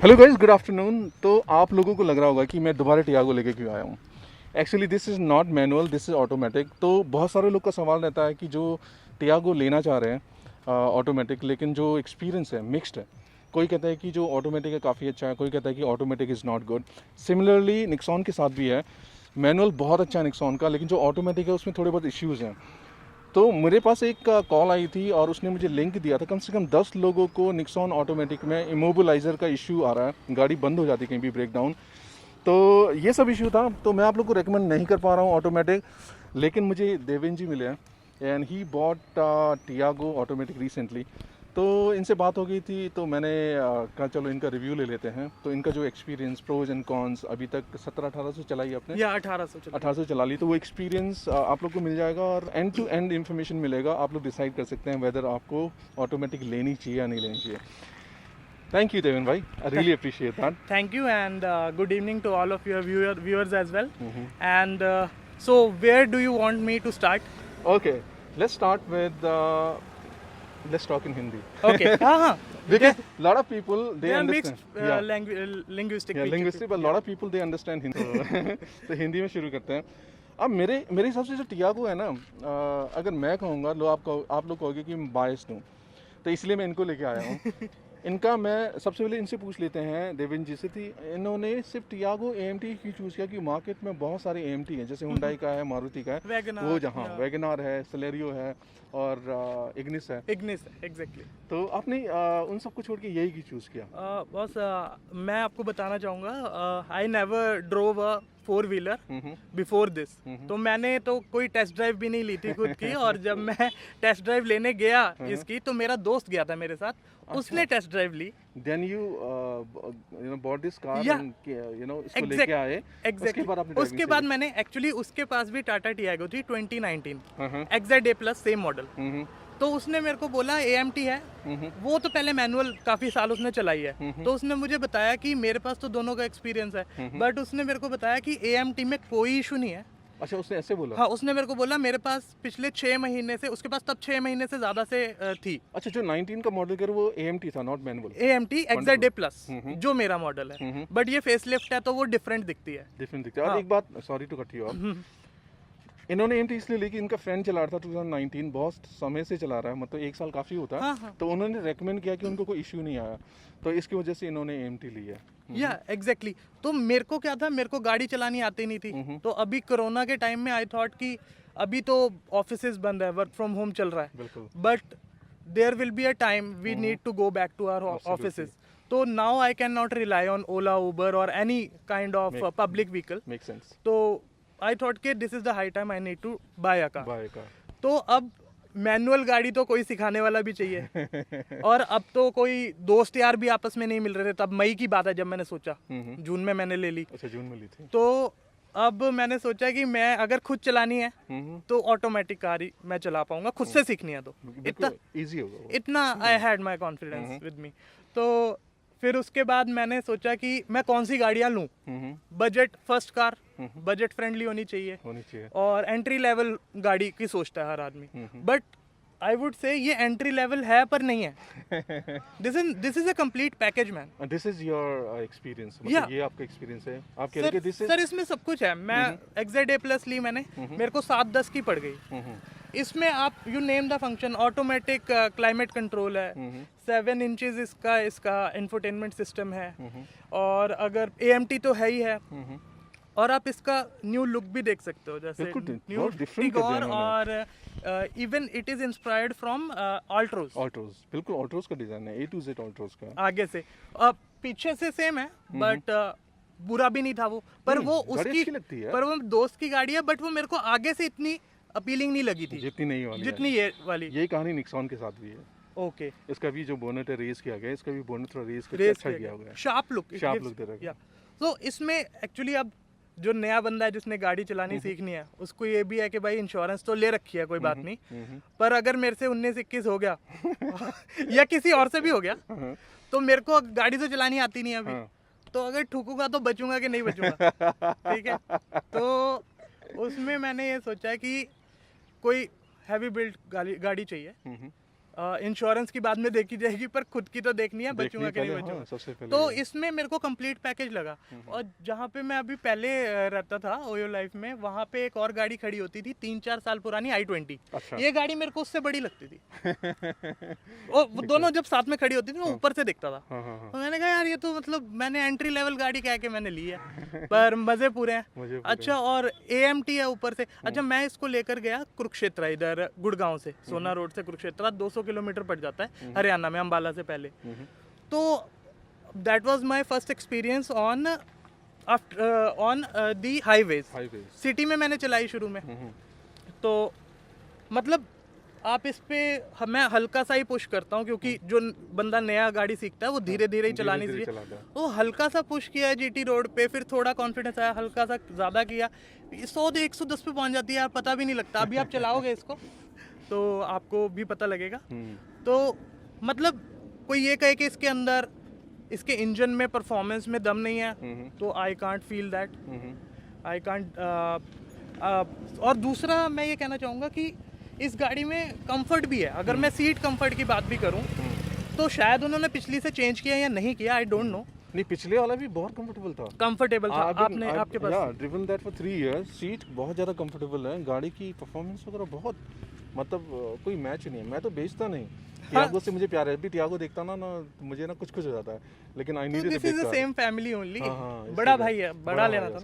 Hello guys, good afternoon. तो आप लोगों को लग रहा होगा कि मैं दोबारा टियागो लेके क्यों आया हूँ। Actually this is not manual, this is automatic. तो बहुत सारे लोग का सवाल रहता है कि जो टियागो लेना चाह रहे हैं ऑटोमेटिक, लेकिन जो एक्सपीरियंस है मिक्स्ड है। कोई कहता है कि जो ऑटोमेटिक है काफ़ी अच्छा है, कोई कहता है कि automatic is not good. Similarly Nixon के साथ भी है, मैनुअल बहुत अच्छा है निक्सॉन का, लेकिन जो ऑटोमेटिक है उसमें थोड़े बहुत इश्यूज़ हैं। तो मेरे पास एक कॉल आई थी और उसने मुझे लिंक दिया था। कम से कम 10 लोगों को निक्सॉन ऑटोमेटिक में इमोबिलाइज़र का इशू आ रहा है, गाड़ी बंद हो जाती है कहीं भी, ब्रेक डाउन। तो ये सब इशू था। तो मैं आप लोग को रेकमेंड नहीं कर पा रहा हूँ ऑटोमेटिक, लेकिन मुझे देवेन जी मिले हैं and he bought Tiago automatic recently. तो इनसे बात हो गई थी, तो मैंने कहा चलो इनका रिव्यू ले लेते हैं। तो इनका जो एक्सपीरियंस, प्रोज एंड कॉन्स, अभी तक 1700-1800 चलाई आपने या 1800 चला ली, तो वो एक्सपीरियंस आप लोग को मिल जाएगा और एंड टू एंड इन्फॉर्मेशन मिलेगा। आप लोग डिसाइड कर सकते हैं वेदर आपको ऑटोमेटिक लेनी चाहिए या नहीं लेनी चाहिए। थैंक यू देवेन भाई, I really appreciate that. Thank you and good evening to all of your viewers as well. And so where do you want me to start? Okay, let's start with let's talk in Hindi. Okay. हाँ. Because a lot of people they They are understand. mixed linguistic. Yeah, linguistic, but a lot of people they understand Hindi. तो हिंदी में शुरू करते हैं। अब मेरे हिसाब से जो टियागो है ना, अगर मैं कहूँगा, आप लोग कहोगे कि मैं बायस्ड हूँ, तो इसलिए मैं इनको लेके आया हूँ। इनका मैं सबसे पहले इनसे पूछ लेते हैं, देवेन जी से थी। इन्होंने सिर्फ टियागो AMT क्यों चूज़ किया कि मार्केट में बहुत सारे AMT हैं, जैसे हुंडई का है, मारुति का है, Wagon R, वो जहाँ yeah. वैगनार है, सेलेरियो है और इग्निस है। Ignis, exactly. तो आपने उन सब को छोड़ के यही क्यों चूज़ किया? बस मैं आपको बताना चाहूँगा, I never drove a 4-wheeler before this. तो मैंने तो कोई टेस्ट ड्राइव भी नहीं ली थी खुद की, और जब मैं टेस्ट ड्राइव लेने गया इसकी, तो मेरा दोस्त गया था मेरे साथ, उसने टेस्ट ड्राइव ली। Then you bought this car Yeah. and इसको लेके आए। उसके बाद आपने उसके बाद मैंने एक्चुअली, उसके पास भी टाटा टियागो थी 2019 XZA+ सेम मॉडल। तो उसने मेरे को बोला AMT है, वो तो पहले मैनुअल काफी साल उसने चलाई है। तो उसने मुझे बताया कि मेरे पास तो दोनों का एक्सपीरियंस है, बट उसने मेरे को बताया कि AMT में कोई इशू नहीं है। अच्छा, उसने ऐसे बोला? हाँ, उसने मेरे को बोला मेरे पास पिछले 6 महीने से, उसके पास तब 6 महीने से ज्यादा से थी। अच्छा, जो 19 का मॉडल कर वो AMT था, नॉट मैनुअल? AMT XZA+ जो मेरा मॉडल है, बट ये फेसलिफ्ट है तो वो डिफरेंट दिखती है। डिफरेंट दिखता है। और एक बात, sorry to cut you off, इन्होंने AMT इसलिए ली कि इनका फ्रेंड चला रहा था 2019, बहुत समय से चला रहा है, मतलब 1 साल काफ़ी होता है। हाँ. तो उन्होंने रेकमेंड किया कि उनको कोई इशू नहीं आया, तो इसकी वजह से इन्होंने AMT ली है। या एग्जैक्टली। तो मेरे को क्या था, मेरे को गाड़ी चलानी आती नहीं थी। तो अभी कोरोना के टाइम में आई थॉट कि अभी तो ऑफिसेज बंद है, वर्क फ्रॉम होम चल रहा है, बिल्कुल। But there will be a time we need to go back to our offices. तो now I can not rely on Ola, Uber और any kind of public vehicle. Make sense. तो I thought कि this is the high time I need to buy a car. तो अब manual गाड़ी तो कोई सिखाने वाला भी चाहिए और अब तो कोई दोस्त यार भी आपस में नहीं मिल रहे थे। तब मई की बात है जब मैंने सोचा, जून में मैंने ले ली। अच्छा, जून में ली थी। तो अब मैंने सोचा कि मैं अगर खुद चलानी है तो ऑटोमेटिक कार ही मैं चला पाऊंगा, खुद से सीखनी है तो इतना इजी होगा। इतना I had my confidence with me. तो फिर उसके बाद मैंने सोचा कि मैं कौन सी गाड़ियाँ लूँ। Budget first car, budget friendly होनी चाहिए और एंट्री लेवल गाड़ी की सोचता है हर आदमी, बट आई वुड से ये एंट्री लेवल है पर नहीं है। This is a complete package man. This is your experience, मतलब ये आपका एक्सपीरियंस है। आप कह रहे हैं दिस इज सर, इसमें सब कुछ है। मैं XZA+ ली मैंने, मेरे को 7-10 की पड़ गई। इसमें आप you name the function, automatic climate control है, 7 इंचेस इसका इंफोटेनमेंट सिस्टम है, और अगर AMT तो है ही है, और आप इसका न्यू लुक भी देख सकते हो, जैसे न्यू टिगोर, और even it is inspired from Altroz. बिल्कुल ऑल्ट्रोज का डिजाइन है, A to Z ऑल्ट्रोज का। आगे से पीछे से सेम है, बट बुरा भी नहीं था वो, पर वो उसकी लगती है, पर वो दोस्त की गाड़ी है, बट वो मेरे को आगे से इतनी अपीलिंग नहीं लगी थी जितनी ये वाली। यही कहानी निक्सॉन के साथ भी है। ओके। इसका भी जो बोनेट है रेस किया गया, इसका भी बोनेट थोड़ा रेस अच्छा किया हुआ है, शार्प लुक दे रहा है। तो इसमें एक्चुअली अब जो नया बंदा है जिसने गाड़ी चलानी सीखनी है, उसको ये भी है कि भाई इंश्योरेंस तो ले रखी है, कोई बात नहीं, पर अगर मेरे से 19-21 हो गया या किसी और से भी हो गया, तो मेरे को गाड़ी तो चलानी आती नहीं है अभी, तो अगर ठुकूंगा तो बचूंगा कि नहीं बचूंगा। ठीक है, तो उसमें मैंने ये सोचा कि कोई हैवी बिल्ड गाड़ी चाहिए, इंश्योरेंस की बाद में देखी जाएगी, पर खुद की तो देखनी है, बचूंगा कि नहीं पहले, हाँ, बचूंगा। सबसे पहले तो ये। इसमें मेरे को कंप्लीट पैकेज लगा। और जहाँ पे मैं अभी पहले रहता था ओयो लाइफ में, वहाँ पे एक और गाड़ी खड़ी होती थी 3-4 साल पुरानी i20। अच्छा। ये गाड़ी मेरे को उससे बड़ी लगती थी। और वो दोनों जब साथ में खड़ी होती थी, मैं ऊपर से दिखता था। हाँ हाँ हाँ, तो मैंने कहा यार ये तो मतलब मैंने एंट्री लेवल गाड़ी कह के मैंने ली है, पर मजे पूरे हैं। मुझे पूरे। अच्छा, और AMT है ऊपर से। अच्छा, मैं इसको लेकर गया कुरुक्षेत्र, इधर गुड़गांव से, सोना रोड से कुरुक्षेत्र 200 किलोमीटर पड़ जाता है, हरियाणा में, अंबाला से पहले। तो that was my first experience on the highways. Highway. City में मैंने चलाई शुरू में, तो मतलब आप इस पे मैं हल्का सा ही पुश करता हूँ, क्योंकि जो बंदा नया गाड़ी सीखता है वो धीरे धीरे ही चलानी धीरे-धीरे चाहिए। चलाता है। तो हल्का सा पुश किया GT रोड पे, फिर थोड़ा कॉन्फिडेंस आया, हल्का सा ज़्यादा किया, 100 से 110 पे पहुंच जाती है यार, पता भी नहीं लगता। अभी आप चलाओगे इसको तो आपको भी पता लगेगा। तो मतलब कोई ये कहे कि इसके अंदर, इसके इंजन में, परफॉर्मेंस में दम नहीं है, तो I can't feel that, I can't. और दूसरा मैं ये कहना चाहूँगा कि इस गाड़ी में कंफर्ट भी है। अगर मैं सीट कंफर्ट की बात भी करूँ तो शायद उन्होंने पिछली से चेंज किया या नहीं किया, आई डोंट नो। नहीं, पिछले वाला भी बहुत कंफर्टेबल था। कंफर्टेबल था। आपने आपके पास या driven that for 3 years, seat बहुत ज़्यादा कंफर्टेबल है, गाड़ी की परफॉर्मेंस वगैरह बहुत, मतलब कोई मैच नहीं है। मैं तो बेचता नहीं, टियागो से मुझे प्यार है। अभी टियागो देखता ना तो मुझे ना कुछ हो जाता है, लेकिन I need this is the same family only. हाँ, बड़ा भाई है, बड़ा लेना था।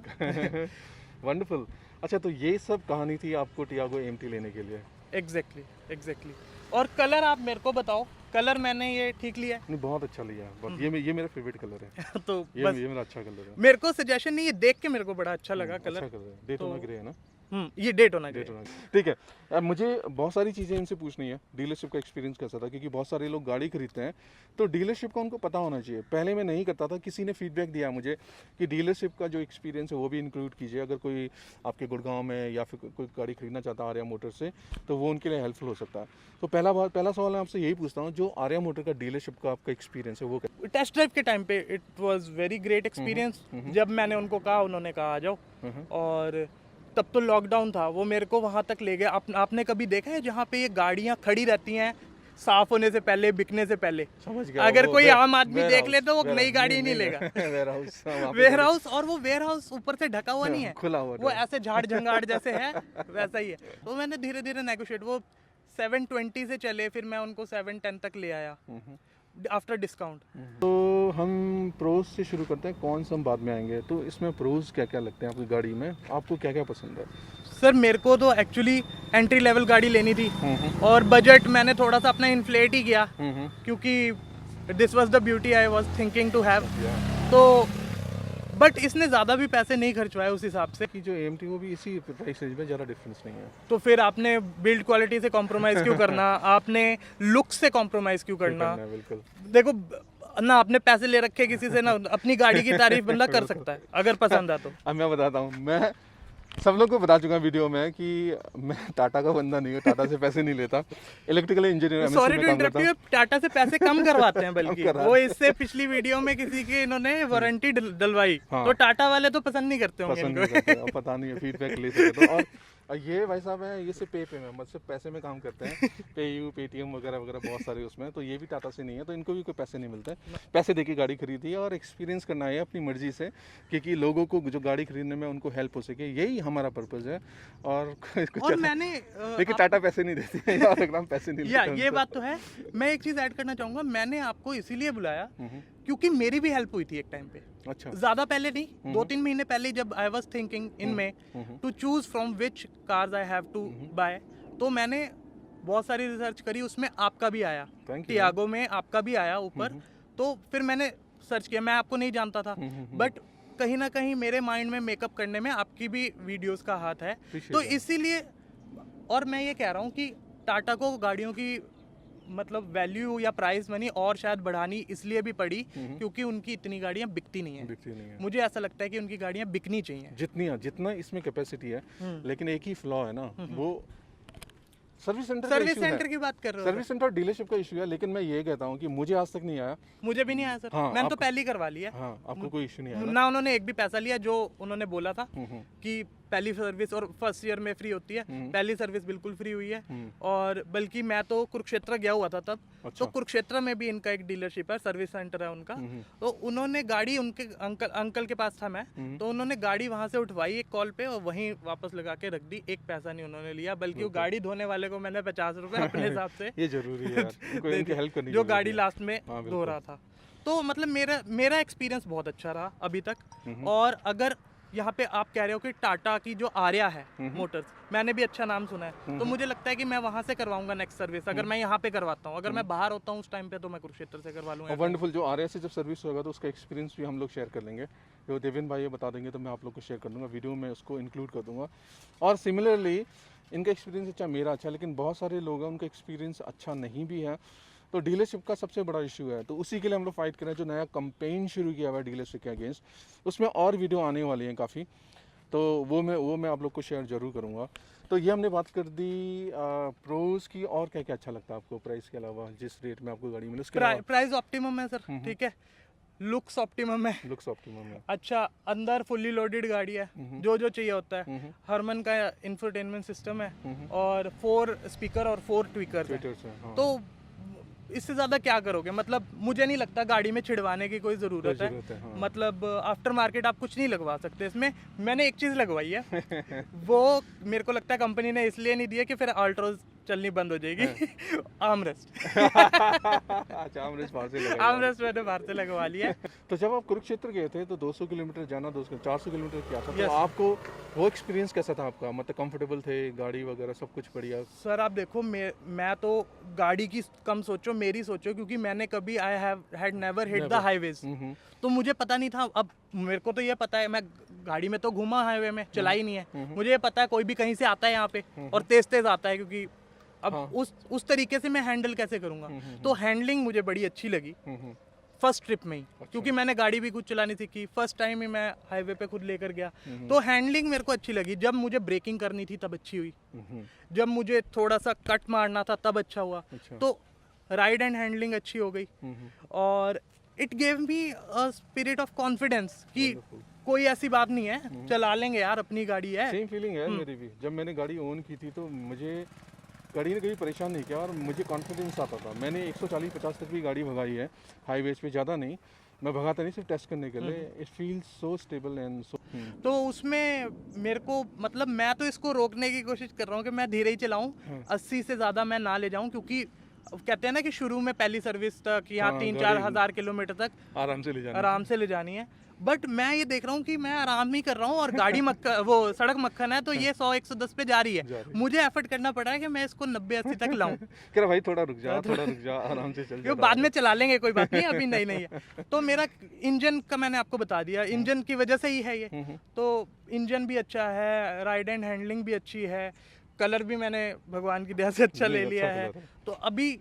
वंडरफुल। अच्छा, तो ये सब कहानी थी आपको टियागो AMT लेने के लिए? एग्जैक्टली। और कलर आप मेरे को बताओ, कलर मैंने ये ठीक लिया है? नहीं, बहुत अच्छा लिया है, बट ये मेरा फेवरेट कलर है। तो ये बस मेरा अच्छा कलर है। मेरे को सजेशन नहीं, ये देख के मेरे को बड़ा अच्छा लगा कलर। अच्छा कलर है, डेटोना ग्रे है ना? ये डेट होना चाहिए। डेटोना, ठीक है। अब मुझे बहुत सारी चीज़ें इनसे पूछनी है, डीलरशिप का एक्सपीरियंस कैसा था, क्योंकि बहुत सारे लोग गाड़ी खरीदते हैं तो डीलरशिप का उनको पता होना चाहिए। पहले मैं नहीं करता था, किसी ने फीडबैक दिया मुझे कि डीलरशिप का जो एक्सपीरियंस है वो भी इंक्लूड कीजिए, अगर कोई आपके गुड़गांव में या फिर कोई गाड़ी खरीदना चाहता है आर्या मोटर से, तो वो उनके लिए हेल्पफुल हो सकता है। तो पहला सवाल मैं आपसे यही पूछता हूँ, जो आर्या मोटर का डीलरशिप का आपका एक्सपीरियंस है वो क्या? टेस्ट ड्राइव के टाइम पे it was very great experience. जब मैंने उनको कहा, उन्होंने कहा आ जाओ, और तब तो लॉकडाउन था, वो मेरे को वहाँ तक ले गए। आपने कभी देखा है जहाँ पे ये गाड़ियाँ खड़ी रहती हैं साफ होने से पहले, बिकने से पहले? समझ गया। अगर वो कोई आम आदमी देख ले तो वो नई गाड़ी नहीं नहीं लेगा। वेयर हाउस, वेयर हाउस, और वो वेयर हाउस ऊपर से ढका हुआ नहीं है, खुला हुआ वो ऐसे झाड़ झंगाड़ जैसे है, वैसा ही है। तो मैंने धीरे धीरे नेगोशिएट, वो 720 से चले, फिर मैं उनको 710 तक ले आया आफ्टर डिस्काउंट। तो हम प्रोज से शुरू करते हैं, कौन सा हम बाद में आएंगे। तो इसमें प्रोज क्या क्या लगते हैं आपकी गाड़ी में, आपको क्या क्या पसंद है? सर मेरे को तो एक्चुअली एंट्री लेवल गाड़ी लेनी थी, और बजट मैंने थोड़ा सा अपना इन्फ्लेट ही किया, क्योंकि this was the beauty I was thinking to have. तो बट इसने ज़्यादा भी पैसे नहीं खर्चवाए उस हिसाब से कि जो AMT वो भी इसी प्राइस रेंज में, ज़्यादा डिफरेंस नहीं है। तो फिर आपने बिल्ड क्वालिटी से कॉम्प्रोमाइज़ क्यों करना, आपने लुक से कॉम्प्रोमाइज़ क्यों करना? बिल्कुल। देखो ना, आपने पैसे ले रखे किसी से ना, अपनी गाड़ी की तारीफ बंदा कर सकता है अगर पसंद है तो। अब मैं बताता हूँ, मैं सब लोग को बता चुका हूँ वीडियो में कि मैं टाटा का बंदा नहीं हूँ, टाटा से पैसे नहीं लेता। Electrical engineer, sorry to interrupt you, Tata से पैसे कम करवाते हैं बल्कि वो। इससे पिछली वीडियो में किसी की इन्होंने वारंटी डलवाई, तो टाटा वाले तो पसंद नहीं करते होंगे इनको। पता नहीं है, फीडबैक ले सकते हो। और ये भाई साहब हैं, ये सिर्फ पे में, मतलब पैसे में काम करते हैं, पेयू, पेटीएम वगैरह वगैरह बहुत सारे उसमें। तो ये भी टाटा से नहीं है, तो इनको भी कोई पैसे नहीं मिलते। पैसे देके गाड़ी खरीदी है और एक्सपीरियंस करना है अपनी मर्जी से, क्योंकि लोगों को जो गाड़ी खरीदने में उनको हेल्प हो सके, यही हमारा पर्पज़ है। और मैंने लेकिन टाटा पैसे नहीं देती है, याद रखना, पैसे नहीं लेते। ये बात तो है। मैं एक चीज़ ऐड करना चाहूँगा, मैंने आपको इसीलिए बुलाया क्योंकि मेरी भी हेल्प हुई थी एक टाइम पे। अच्छा। ज़्यादा पहले नहीं, 2-3 महीने पहले, जब आई वाज थिंकिंग इन में to choose from which cars I have to buy, तो मैंने बहुत सारी रिसर्च करी, उसमें आपका भी आया, टियागो में आपका भी आया ऊपर। तो फिर मैंने सर्च किया, मैं आपको नहीं जानता था, बट कहीं ना कहीं मेरे माइंड में मेकअप करने में आपकी भी वीडियोस का हाथ है, तो इसीलिए। और मैं ये कह रहा हूँ कि टाटा को गाड़ियों की मतलब वैल्यू या प्राइस मनी और शायद बढ़ानी इसलिए भी पड़ी क्योंकि उनकी इतनी गाड़ियां बिकती नहीं है। मुझे ऐसा लगता है कि उनकी गाड़ियां बिकनी चाहिए जितना इसमें कैपेसिटी है। लेकिन एक ही फ्लॉ है ना, वो सर्विस सेंटर की बात कर रहे हो। सर्विस सेंटर डीलरशिप का इशू है, लेकिन मैं ये कहता हूँ कि मुझे आज तक नहीं आया। मुझे भी नहीं आया सर। हाँ, मैंने तो पहले ही करवा लिया। हाँ, आपको कोई इशू नहीं आया ना उन्होंने एक भी पैसा लिया, जो उन्होंने बोला था कि पहली सर्विस और फर्स्ट ईयर में फ्री होती है, पहली सर्विस बिल्कुल फ्री हुई है। और बल्कि मैं तो कुरुक्षेत्र गया हुआ था तब, तो कुरुक्षेत्र में भी इनका एक डीलरशिप है, सर्विस सेंटर है उनका। तो उन्होंने गाड़ी, उनके अंकल के पास था मैं, तो उन्होंने गाड़ी वहां से उठवाई एक कॉल पे और वहीं वापस लगा के रख दी, एक पैसा नहीं उन्होंने लिया, बल्कि वो गाड़ी धोने वाले को मैंने 50 रुपए अपने हिसाब से ये जरूरी है यार, उनको इनकी हेल्प करनी जो जरूरी गाड़ी है। लास्ट में हाँ, धो रहा था। तो मतलब मेरा एक्सपीरियंस बहुत अच्छा रहा अभी तक। और अगर यहाँ पे आप कह रहे हो कि टाटा की जो आर्या है मोटर्स, मैंने भी अच्छा नाम सुना है, तो मुझे लगता है कि मैं वहाँ से करवाऊंगा नेक्स्ट सर्विस, अगर मैं यहाँ पे करवाता हूँ। अगर मैं बाहर होता हूँ उस टाइम पे तो मैं कुरुक्षेत्र से करवा लूँगा। वंडरफुल, जो आर्या से जब सर्विस होगा तो उसका एक्सपीरियंस भी हम लोग शेयर कर लेंगे, जो देवेन भाई ये बता देंगे तो मैं आप लोग को शेयर कर दूंगा, वीडियो में उसको इंक्लूड कर दूंगा। और सिमिलरली इनका एक्सपीरियंस अच्छा, मेरा अच्छा, लेकिन बहुत सारे लोग हैं उनका एक्सपीरियंस अच्छा नहीं भी है। तो डीलरशिप का सबसे बड़ा इशू है, तो उसी के लिए हम लोग फाइट कर रहे हैं। जो नया कैंपेन शुरू किया हुआ है डीलरशिप के अगेंस्ट, उसमें और वीडियो आने वाली हैं काफ़ी, तो वो मैं आप लोग को शेयर जरूर करूँगा। तो ये हमने बात कर दी प्रोज की। और क्या क्या अच्छा लगता है आपको प्राइस के अलावा, जिस रेट में आपको गाड़ी मिले उसके अलावा? प्राइस ऑप्टिमम है सर, ठीक है, लुक्स ऑप्टिमम है, लुक्स ऑप्टिमम है, अच्छा, अंदर फुल्ली लोडेड गाड़ी है, जो चाहिए होता है। हरमन का इंफोटेनमेंट सिस्टम है और 4 स्पीकर और 4 ट्विकर्स हैं। हाँ। तो इससे ज़्यादा क्या करोगे, मतलब मुझे नहीं लगता गाड़ी में छिड़वाने की कोई ज़रूरत है। हाँ। मतलब आफ्टर मार्केट आप कुछ नहीं लगवा सकते इसमें। मैंने एक चीज़ लगवाई है वो मेरे को लगता है कंपनी ने इसलिए नहीं दी है कि फिर अल्ट्रोज चलनी बंद हो जाएगी। आर्मरेस्ट अच्छा, आर्मरेस्ट बाहर से लगा। आर्मरेस्ट मैंने बाहर से लगवा लिया। तो जब आप कुरुक्षेत्र गए थे तो 200 किलोमीटर जाना, 400 किलोमीटर किया था, तो Yes. आपको वो एक्सपीरियंस कैसा था आपका? मतलब कंफर्टेबल थे, गाड़ी वगैरह सब कुछ बढ़िया? सर आप देखो, मैं तो गाड़ी की कम सोचो, मेरी सोचो, क्योंकि मैंने कभी I had never hit the highways. तो मुझे पता नहीं था। अब मेरे को तो ये पता है, मैं गाड़ी में तो घूमा हाईवे में, चलाई नहीं है, मुझे ये पता है कोई भी कहीं से आता है यहाँ पे और तेज तेज आता है, क्योंकि अब उस तरीके से मैं हैंडल कैसे करूँगा। तो हैंडलिंग मुझे बड़ी अच्छी लगी फर्स्ट ट्रिप में ही, क्योंकि मैंने गाड़ी भी खुद चलानी सीखी, फर्स्ट टाइम ही मैं हाईवे पे खुद लेकर गया। तो हैंडलिंग मेरे को अच्छी लगी। जब मुझे ब्रेकिंग करनी थी तब अच्छी हुई, जब मुझे थोड़ा सा कट मारना था तब अच्छा हुआ। तो राइड एंड हैंडलिंग अच्छी हो गई। और it gave me a spirit of confidence कि कोई ऐसी बात नहीं है, चला लेंगे यार, अपनी गाड़ी है। सेम फीलिंग है मेरी भी। जब मैंने गाड़ी ओन की थी तो मुझे गाड़ी ने कभी परेशान नहीं किया और मुझे कॉन्फिडेंस आता था। मैंने 140-50 तक भी गाड़ी भगाई है हाईवेज पे, ज़्यादा नहीं, मैं भगाता नहीं, सिर्फ टेस्ट करने के लिए। It feels so stable and so. तो उसमें मेरे को, मतलब मैं तो इसको रोकने की कोशिश कर रहा हूँ कि मैं धीरे ही चलाऊं, 80 से ज़्यादा मैं ना ले जाऊं, क्योंकि कहते हैं ना कि शुरू में पहली सर्विस तक या 3-4 हज़ार किलोमीटर तक आराम से ले जानी है। बट मैं ये देख रहा हूँ कि मैं आराम ही कर रहा हूँ और गाड़ी वो सड़क मक्खन है, तो ये 100-110 पे जा रही है। मुझे एफर्ट करना पड़ रहा है कि मैं इसको 90-80 तक लाऊं। कह रहा भाई थोड़ा रुक जा, आराम से चल जा, बाद में चला लेंगे, कोई बात नहीं, अभी नहीं है। तो मेरा इंजन का मैंने आपको बता दिया, इंजन की वजह से ही है ये। तो इंजन भी अच्छा है, राइड एंड हैंडलिंग भी अच्छी है, कलर भी मैंने भगवान की दया से अच्छा ले लिया है। तो अभी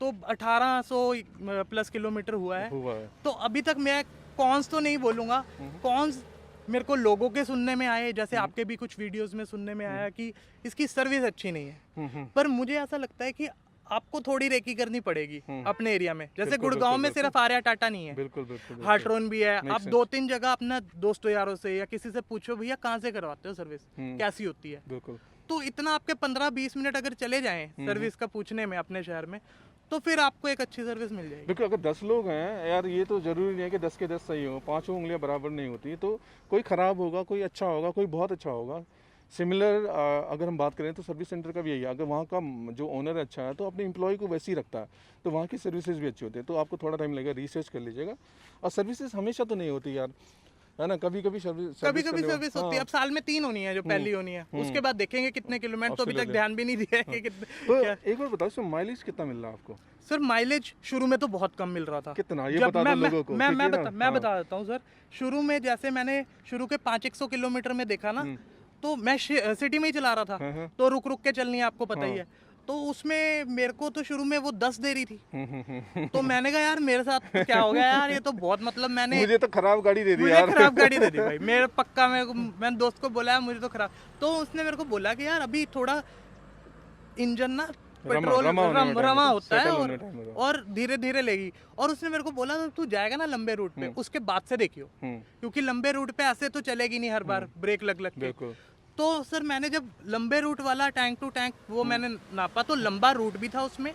तो 1800 प्लस किलोमीटर हुआ है। तो अभी तक मैं कॉन्स तो नहीं बोलूँगा, कॉन्स मेरे को लोगों के सुनने में आए, जैसे आपके भी कुछ वीडियोस में सुनने में आया कि इसकी सर्विस अच्छी नहीं है। पर मुझे ऐसा लगता है कि आपको थोड़ी रेकी करनी पड़ेगी अपने एरिया में। जैसे गुड़गांव में सिर्फ आर्या टाटा नहीं है, बिल्कुल हार्ट्रोन भी है। आप 2-3 जगह अपना दोस्तों यारों से या किसी से पूछो, भैया कहाँ से करवाते हो सर्विस, कैसी होती है। बिल्कुल। तो इतना आपके 15-20 मिनट अगर चले जाएं सर्विस का पूछने में अपने शहर में, तो फिर आपको एक अच्छी सर्विस मिल जाएगी। बिल्कुल। अगर 10 लोग हैं यार, ये तो जरूरी नहीं है कि 10 के 10 सही हो, 5 उंगलियां बराबर नहीं होती। तो कोई ख़राब होगा, कोई अच्छा होगा, कोई बहुत अच्छा होगा। सिमिलर अगर हम बात करें तो सर्विस सेंटर का भी यही है। अगर वहाँ का जो ओनर अच्छा है तो अपने एम्प्लॉय को वैसे ही रखता है, तो वहाँ की सर्विसेज भी अच्छी होती है। तो आपको थोड़ा टाइम लगेगा, रिसर्च कर लीजिएगा। और सर्विसेज हमेशा तो नहीं होती यार, है ना, कभी कभी सर्विस होती है। अब साल में 3 होनी है, जो पहली होनी है, उसके बाद देखेंगे कितने किलोमीटर। तो अभी तक ध्यान भी नहीं दिया है कि कितने। तो एक बार बताओ सर, माइलेज कितना मिल रहा है आपको? सर माइलेज शुरू में तो बहुत कम मिल रहा था। कितना, ये बता दो लोगों को। मैं बता देता हूँ सर। शुरू में जैसे मैंने शुरू के 500 किलोमीटर में देखा ना, तो मैं सिटी में ही चला रहा था, तो रुक रुक के चलनी है, आपको पता ही है। तो उसमें मेरे को तो शुरू में वो 10 दे रही थी। तो मैंने कहा यार मेरे साथ क्या हो गया यार, ये तो बहुत, मतलब मुझे तो खराब गाड़ी दे दी यार। खराब गाड़ी दे दी भाई। मेरे पक्का मैंने दोस्त को बोला मुझे तो खराब। तो उसने मेरे को बोला कि यार अभी थोड़ा इंजन ना पेट्रोल रमा होता है और धीरे धीरे लेगी। और उसने मेरे को बोला तू जाएगा ना लंबे रूट पे, उसके बाद से देखियो, क्योंकि लंबे रूट पे ऐसे तो चलेगी नहीं हर बार ब्रेक लग के। तो सर मैंने जब लंबे रूट वाला टैंक टू टैंक वो मैंने नापा तो लंबा रूट भी था उसमें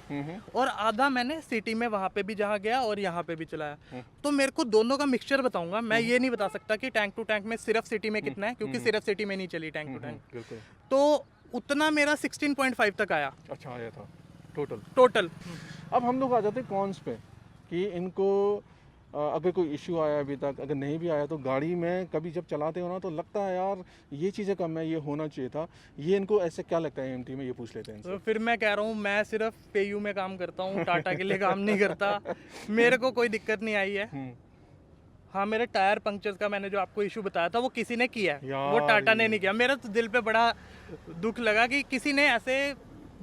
और आधा मैंने सिटी में वहाँ पे भी जहाँ गया और यहाँ पे भी चलाया। तो मेरे को दोनों का मिक्सचर बताऊंगा, मैं ये नहीं बता सकता कि टैंक टू टैंक में सिर्फ सिटी में कितना है, क्योंकि सिर्फ सिटी में नहीं चली टैंक टू टैंक। तो उतना मेरा 16.5 तक आया। अच्छा आया था टोटल। अब हम लोग आ जाते हैं कॉन्स पे कि इनको अगर कोई इश्यू आया अभी तक, अगर नहीं भी आया तो गाड़ी में कभी जब चलाते हो ना तो लगता है यार ये चीज़ें कम है, ये होना चाहिए था, ये इनको ऐसे क्या लगता है एएमटी में, ये पूछ लेते हैं तो फिर मैं कह रहा हूँ मैं सिर्फ पेयू में काम करता हूँ, टाटा के लिए काम नहीं करता। मेरे को कोई दिक्कत नहीं आई है। हाँ मेरे टायर पंक्चर्स का मैंने जो आपको इशू बताया था वो किसी ने किया है, वो टाटा ने नहीं किया। मेरा तो दिल पे बड़ा दुख लगा कि किसी ने ऐसे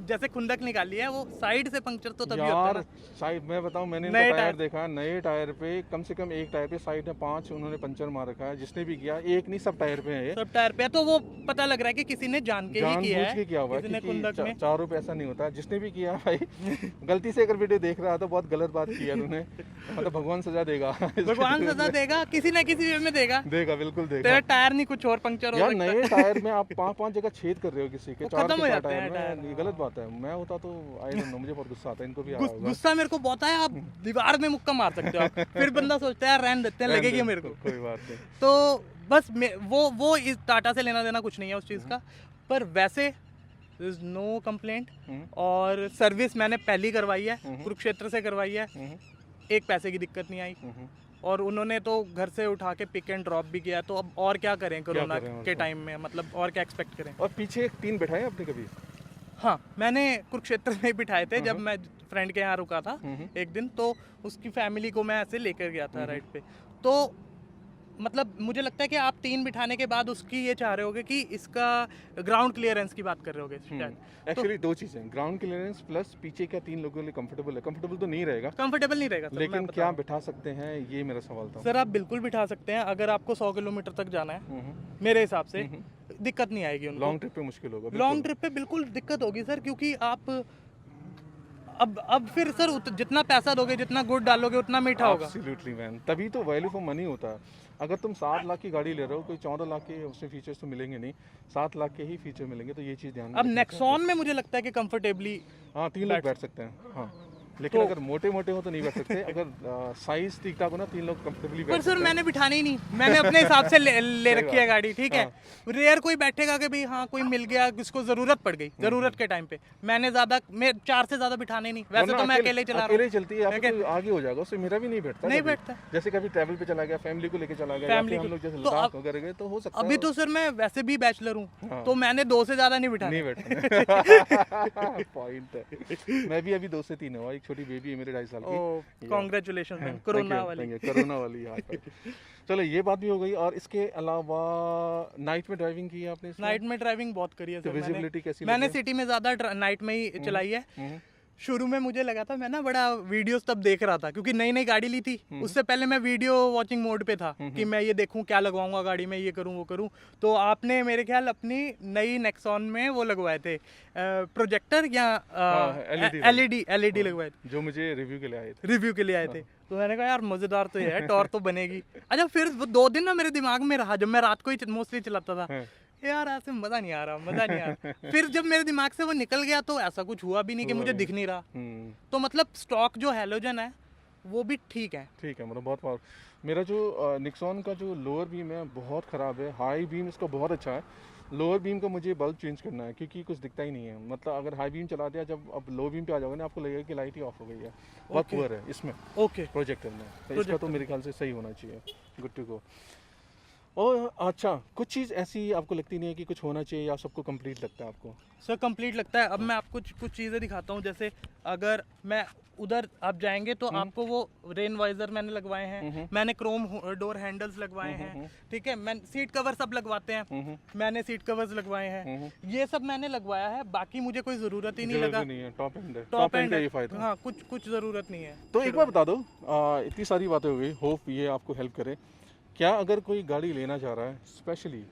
जैसे खुंदक निकाली है, वो साइड से पंक्चर तो तभी होता है ना। साइड मैं बताऊं, मैंने नए टायर टायर देखा, नए टायर पे कम से कम एक टायर पे साइड में 5 उन्होंने पंचर मार रखा है, जिसने भी किया, एक नहीं सब टायर पे है ये। सब टायर पे है, तो वो पता लग रहा है कि किसी ने जान के ही किया है, किया हुआ है, किसी ने खुंदक में। चारों पे ऐसा नहीं होता, जिसने भी किया भाई गलती से अगर वीडियो देख रहा था बहुत गलत बात की है उन्होंने, मतलब भगवान सजा देगा। भगवान सजा देगा, किसी ना किसी वे में देगा, बिल्कुल देगा। तेरा टायर नहीं कुछ और पंक्चर हो यार सकता है। नए टायर में आप 5 जगह छेद कर रहे हो किसी के, 4 खत्म हो के जाते टायर हैं में, टायर। ये गलत बात है। मैं होता तो आई डोंट नो, मुझे बहुत गुस्सा आता है, इनको भी आ रहा होगा। गुस्सा मेरे को बहुत आया, आप दीवार में मुक्का मार सकते हो आप। फिर बंदा सोचता है यार रहने देते हैं, लगेगी मेरे को। कोई बात नहीं। तो बस वो इस टाटा से लेना देना कुछ नहीं है उस चीज़ का, पर वैसे नो कंप्लेंट। और सर्विस मैंने पहली करवाई है, कुरुक्षेत्र से करवाई है, एक पैसे की दिक्कत नहीं आई। और उन्होंने तो घर से उठा के पिक एंड ड्रॉप भी किया, तो अब और क्या करें कोरोना के टाइम में, मतलब और क्या एक्सपेक्ट करें। और पीछे 3 बैठाए आपने कभी? हाँ मैंने कुरुक्षेत्र में बिठाए थे, जब मैं फ्रेंड के यहाँ रुका था एक दिन, तो उसकी फैमिली को मैं ऐसे लेकर गया था राइड पे। तो मतलब मुझे लगता है कि आप 3 बिठाने के बाद उसकी ये चाह रहे होगे कि इसका ग्राउंड क्लियरेंस की बात कर रहे होगे शायद। एक्चुअली 2 चीजें, ग्राउंड क्लियरेंस प्लस पीछे क्या 3 लोगों के लिए कंफर्टेबल है। कंफर्टेबल तो नहीं रहेगा, कंफर्टेबल नहीं रहेगा सर, लेकिन क्या बिठा सकते हैं, ये मेरा सवाल था। सर आप बिल्कुल बिठा सकते हैं, अगर आपको 100 किलोमीटर तक जाना है मेरे हिसाब से दिक्कत नहीं आएगी उनको। लॉन्ग ट्रिप पे मुश्किल होगा, लॉन्ग ट्रिप पे बिल्कुल दिक्कत होगी सर, क्योंकि आप अब फिर सर जितना पैसा दोगे, जितना गुड़ डालोगे, उतना मीठा होगा। एब्सोल्युटली मैन, तभी तो वैल्यू फॉर मनी होता है। अगर तुम 7 लाख की गाड़ी ले रहे हो, कोई 14 लाख के उसमें फीचर्स तो मिलेंगे नहीं, 7 लाख के ही फीचर मिलेंगे, तो ये चीज़ ध्यान में अब नेक्सॉन में मुझे लगता है कि कंफर्टेबली हाँ 3 लोग बैठ सकते हैं। हाँ लेकिन अगर मोटे मोटे हो तो नहीं बैठ सकते, अगर साइज ठीक ठाक हो ना 3 लोग कंफर्टेबली बैठ पर सर मैंने बिठानी ही नहीं, मैंने अपने हिसाब से ले रखी है गाड़ी, ठीक है। रेयर कोई बैठेगा कि भाई हाँ कोई मिल गया जिसको जरूरत पड़ गई, जरूरत के टाइम पे। मैंने ज्यादा 4 से ज्यादा बिठाने नहीं, वैसे तो मैं अकेले चला रहा हूँ। अकेले चलती है, आपको आगे हो जाएगा उससे, मेरा भी नहीं बैठता, नहीं बैठता। जैसे कभी ट्रैवल पे चला गया, फैमिली को लेके चला गया, हम लोग जैसे लद्दाख वगैरह गए तो हो सकता है। अभी तो सर मैं वैसे भी बैचलर हूँ, तो मैंने 2 से ज्यादा नहीं बिठाना। नहीं बैठना पॉइंट है। मैं भी अभी 2 से 3 हुआ, एक छोटी बेबी है मेरे 2.5 साल की। कांग्रेचुलेशन कोरोना वाली चलो ये बात भी हो गई। और इसके अलावा नाइट में ड्राइविंग की है आपने? नाइट में ड्राइविंग बहुत करी है सर, विजिबिलिटी कैसी? मैंने सिटी में ज्यादा नाइट में ही चलाई है। शुरू में मुझे लगा था, मैं ना बड़ा वीडियोस तब देख रहा था, क्योंकि नई नई गाड़ी ली थी, उससे पहले मैं वीडियो वॉचिंग मोड पे था कि मैं ये देखूं क्या लगवाऊंगा गाड़ी में, ये करूं वो करूं। तो आपने मेरे ख्याल अपनी नई नेक्सॉन में वो लगवाए थे प्रोजेक्टर या एलईडी लगवाए थे, जो मुझे रिव्यू के लिए आए थे। तो मैंने कहा यार मजेदार तो ये है, टॉर तो बनेगी। अच्छा फिर वो 2 दिन ना मेरे दिमाग में रहा, जब मैं रात को ही मोस्टली चलाता था, यार ऐसे मजा नहीं आ रहा। फिर जब मेरे दिमाग से वो निकल गया तो ऐसा कुछ हुआ भी नहीं कि मुझे दिख नहीं रहा। तो मतलब स्टॉक जो हैलोजन है वो भी ठीक है, मतलब बहुत पावर। मेरा जो निक्सॉन का जो लोअर बीम है बहुत ख़राब है, हाई बीम इसका बहुत अच्छा है। लोअर बीम का मुझे बल्ब चेंज करना है, क्योंकि कुछ दिखता ही नहीं है। मतलब अगर हाई बीम चला दिया, जब अब लो बीम पे आ जाओगे ना, आपको लगेगा कि लाइट ही ऑफ हो गई है। बहुत पुअर है इसमें प्रोजेक्टर में, तो इसका तो मेरे ख्याल से सही होना चाहिए, गुड टू गो। और अच्छा, कुछ चीज़ ऐसी आपको लगती नहीं है कि कुछ होना चाहिए, या सबको कंप्लीट लगता है आपको? सर कंप्लीट लगता है। अब मैं आपको कुछ चीज़ें दिखाता हूँ, जैसे अगर मैं उधर आप जाएंगे तो आपको वो रेन वाइजर मैंने लगवाए हैं, मैंने क्रोम डोर हैंडल्स लगवाए हैं, ठीक है। मैं सीट कवर सब लगवाते हैं, मैंने सीट कवर्स लगवाए हैं, ये सब मैंने लगवाया है। बाकी मुझे कोई ज़रूरत ही नहीं लगा, टॉप एंड है, हाँ कुछ ज़रूरत नहीं है। तो एक बार बता दो, इतनी सारी बातें हो गई, होप ये आपको हेल्प करे। क्या अगर कोई गाड़ी लेना चाह रहा है, स्पेशली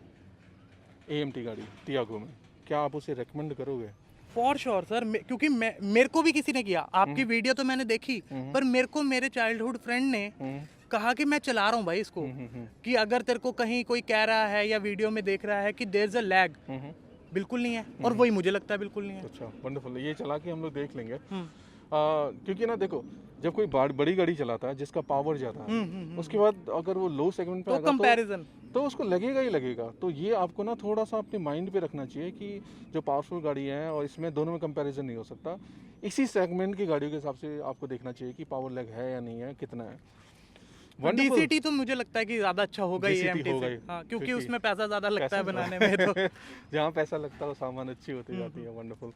एएमटी गाड़ी टियागो में, क्या आप उसे रेकमेंड करोगे? फॉर श्योर सर, क्योंकि मेरे को भी किसी ने किया, आपकी वीडियो तो मैंने देखी, पर मेरे को मेरे चाइल्डहुड फ्रेंड ने कहा कि मैं चला रहा हूँ भाई इसको, कि अगर तेरे को कहीं कोई कह रहा है या वीडियो में देख रहा है कि देयर इज अ लैग, बिल्कुल नहीं है, और वही मुझे लगता है बिल्कुल नहीं है। अच्छा, वंडरफुल। ये चला के हम लोग देख लेंगे। क्योंकि ना देखो, जब कोई बड़ी गाड़ी चलाता है जिसका पावर ज़्यादा है, उसके बाद अगर वो लो सेगमेंट पे तो आएगा कंपैरिजन तो उसको लगेगा ही लगेगा। तो ये आपको ना थोड़ा सा अपने माइंड पे रखना चाहिए कि जो पावरफुल गाड़ी है और इसमें दोनों में कंपैरिजन नहीं हो सकता। इसी सेगमेंट की गाड़ियों के हिसाब से आपको देखना चाहिए कि पावर लेग है या नहीं है, कितना है। Wonderful। डीसीटी तो मुझे लगता है कि ज्यादा अच्छा होगा ही DCT एएमटी होगा से, ही, हाँ, क्योंकि क्योंकि उसमें पैसा ज्यादा लगता है पैसा बनाने में तो जहाँ पैसा लगता है वो सामान अच्छी होती जाती है। वंडरफुल।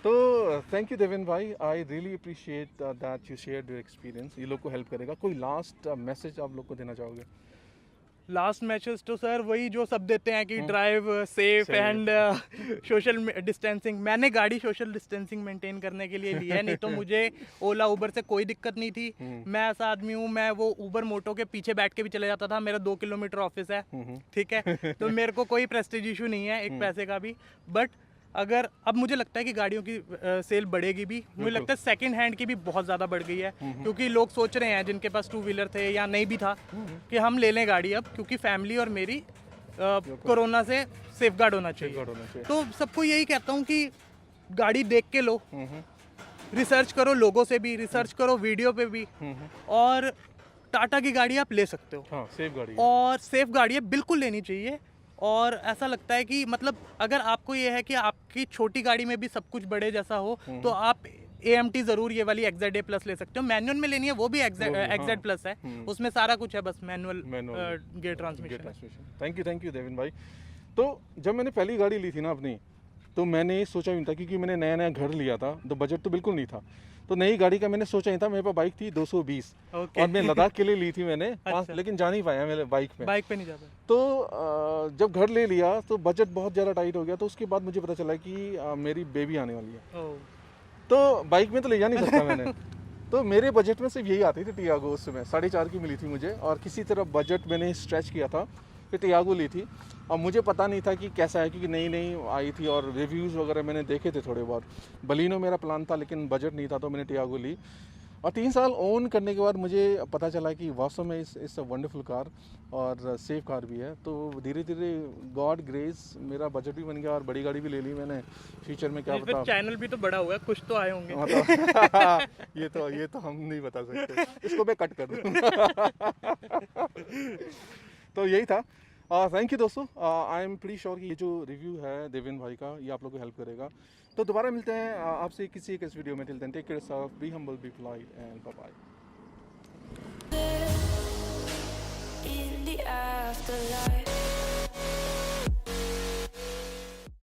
तो थैंक यू देवेन भाई, I really appreciate that you shared your experience. ये लोग को हेल्प करेगा। कोई लास्ट मैसेज आप लोग को देना चाहोगे? लास्ट मैचेस तो सर वही जो सब देते हैं कि drive safe and social distancing. मैंने गाड़ी सोशल डिस्टेंसिंग मेंटेन करने के लिए ली है, नहीं तो मुझे ओला उबर से कोई दिक्कत नहीं थी। मैं ऐसा आदमी हूँ, मैं वो उबर मोटो के पीछे बैठ के भी चले जाता था। मेरा 2 किलोमीटर ऑफिस है, ठीक है, तो मेरे को कोई प्रेस्टीज इशू नहीं है एक पैसे का भी। बट अगर अब मुझे लगता है कि गाड़ियों की सेल बढ़ेगी भी, मुझे लगता है सेकंड हैंड की भी बहुत ज़्यादा बढ़ गई है, क्योंकि लोग सोच रहे हैं जिनके पास 2 व्हीलर थे या नहीं भी था कि हम ले लें गाड़ी अब, क्योंकि फैमिली और मेरी कोरोना से सेफगार्ड होना चाहिए। तो सबको यही कहता हूँ कि गाड़ी देख के लो, रिसर्च करो, लोगों से भी रिसर्च करो, वीडियो पे भी, और टाटा की गाड़ी आप ले सकते हो। हाँ, सेफ गाड़ी है। और सेफ गाड़ी है, बिल्कुल लेनी चाहिए। और ऐसा लगता है कि मतलब अगर आपको ये है कि आपकी छोटी गाड़ी में भी सब कुछ बड़े जैसा हो, तो आप AMT ज़रूर ये वाली XZA प्लस ले सकते हो। मैनुअल में लेनी है वो भी XZ प्लस है, उसमें सारा कुछ है, बस manual gear transmission. Thank you Deven भाई। तो जब मैंने पहली गाड़ी ली थी ना अपनी, तो मैंने सोचा भी नहीं था, क्योंकि मैंने नया नया घर लिया था, तो बजट तो बिल्कुल नहीं था। तो नई गाड़ी का मैंने सोचा नहीं था। मेरे पास बाइक थी 220 और मैं लद्दाख के लिए ली थी मैंने। अच्छा। लेकिन जा नहीं पाया मेरे बाइक पे नहीं जाता। तो जब घर ले लिया तो बजट बहुत ज़्यादा टाइट हो गया। तो उसके बाद मुझे पता चला कि मेरी बेबी आने वाली है, तो बाइक में तो ले जा नहीं सकता मैंने। तो मेरे बजट में सिर्फ यही आती थी टियागो। उस समय 4.5 की मिली थी मुझे, और किसी तरह बजट मैंने स्ट्रेच किया था, फिर टियागो ली थी। और मुझे पता नहीं था कि कैसा है, क्योंकि नई नई आई थी और रिव्यूज़ वगैरह मैंने देखे थे थोड़े बहुत। बलिनो मेरा प्लान था, लेकिन बजट नहीं था, तो मैंने टियागो ली। और 3 साल ओन करने के बाद मुझे पता चला कि वास्तव में इस वंडरफुल कार और सेफ कार भी है। तो धीरे धीरे गॉड ग्रेस मेरा बजट भी बन गया और बड़ी गाड़ी भी ले ली मैंने। फ्यूचर में क्या पता, चैनल भी तो बड़ा हुआ, कुछ तो आए होंगे। मतलब ये तो हम नहीं बता सकते, इसको मैं कट कर दूँ। तो यही था। थैंक यू दोस्तों। आई एम प्रीटी श्योर कि ये जो रिव्यू है देवेन भाई का, ये आप लोग को हेल्प करेगा। तो दोबारा मिलते हैं आपसे किसी एक इस वीडियो में। Till then take care yourself, be humble, be polite and bye bye. In the afterlife